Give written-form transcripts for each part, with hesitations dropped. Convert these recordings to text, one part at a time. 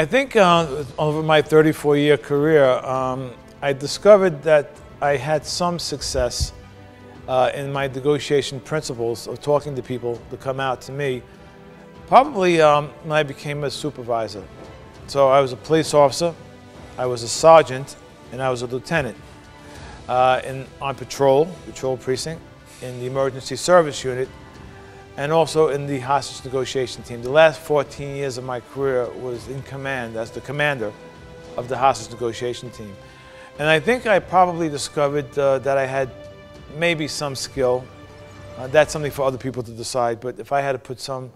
I think over my 34-year career, I discovered that I had some success in my negotiation principles of talking to people to come out to me, probably when I became a supervisor. So I was a police officer, I was a sergeant, and I was a lieutenant on patrol precinct, in the emergency service unit, and also in the hostage negotiation team. The last 14 years of my career was in command as the commander of the hostage negotiation team. And I think I probably discovered that I had maybe some skill. That's something for other people to decide, but if I had to put some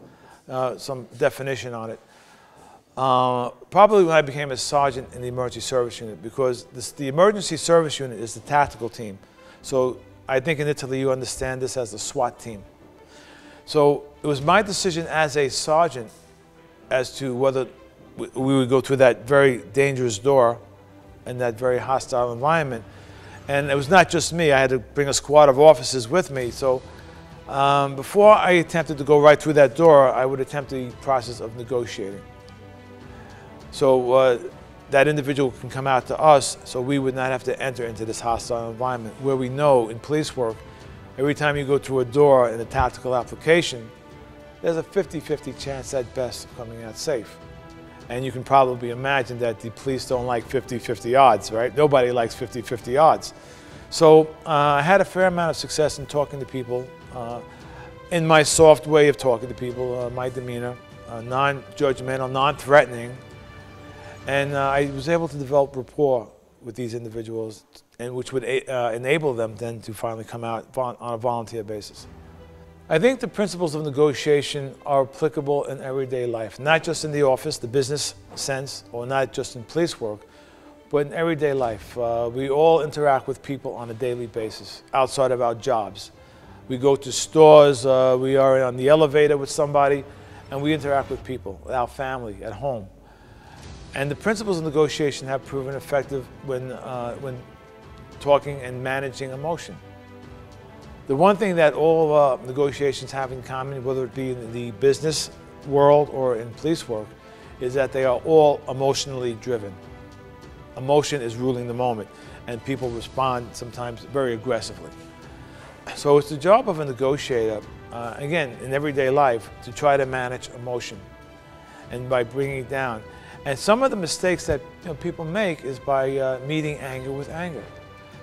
definition on it, probably when I became a sergeant in the emergency service unit, because the emergency service unit is the tactical team. So I think in Italy you understand this as the SWAT team. So it was my decision as a sergeant as to whether we would go through that very dangerous door in that very hostile environment. And it was not just me, I had to bring a squad of officers with me. So before I attempted to go right through that door, I would attempt the process of negotiating. So that individual can come out to us, so we would not have to enter into this hostile environment, where we know in police work, every time you go through a door in a tactical application, there's a 50-50 chance at best of coming out safe. And you can probably imagine that the police don't like 50-50 odds, right? Nobody likes 50-50 odds. So I had a fair amount of success in talking to people, in my soft way of talking to people, my demeanor, non-judgmental, non-threatening. And I was able to develop rapport with these individuals, and which would enable them then to finally come out on a volunteer basis. I think the principles of negotiation are applicable in everyday life, not just in the office, the business sense, or not just in police work, but in everyday life. We all interact with people on a daily basis, outside of our jobs. We go to stores, we are on the elevator with somebody, and we interact with people, with our family, at home. And the principles of negotiation have proven effective when talking and managing emotion. The one thing that all negotiations have in common, whether it be in the business world or in police work, is that they are all emotionally driven. Emotion is ruling the moment, and people respond sometimes very aggressively. So it's the job of a negotiator, again, in everyday life, to try to manage emotion, and by bringing it down. And some of the mistakes that people make is by meeting anger with anger.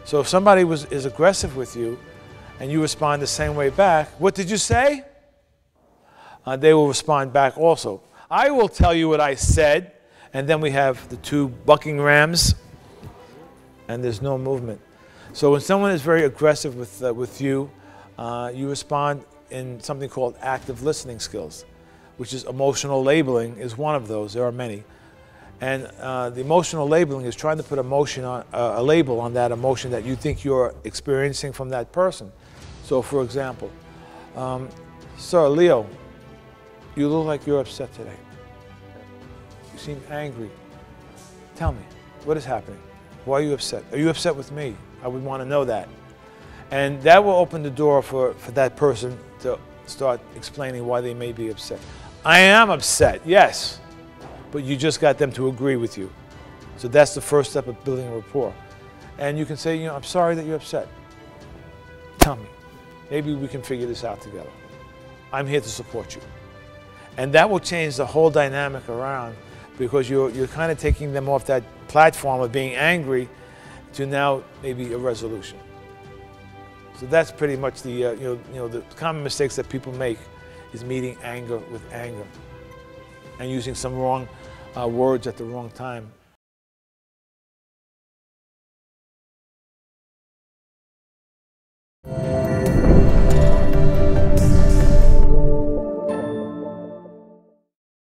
So if somebody is aggressive with you, and you respond the same way back, what did you say? They will respond back also. I will tell you what I said, and then we have the two bucking rams, and there's no movement. So when someone is very aggressive with you, you respond in something called active listening skills, which is emotional labeling is one of those. There are many. And the emotional labeling is trying to put emotion on, a label on that emotion that you think you're experiencing from that person. So for example, Sir Leo, you look like you're upset today. You seem angry. Tell me, what is happening? Why are you upset? Are you upset with me? I would want to know that. And that will open the door for that person to start explaining why they may be upset. I am upset, yes, but you just got them to agree with you. So that's the first step of building a rapport. And you can say, I'm sorry that you're upset. Tell me. Maybe we can figure this out together. I'm here to support you. And that will change the whole dynamic around, because you're kind of taking them off that platform of being angry to now maybe a resolution. So that's pretty much the the common mistakes that people make is meeting anger with anger and using some wrong words at the wrong time.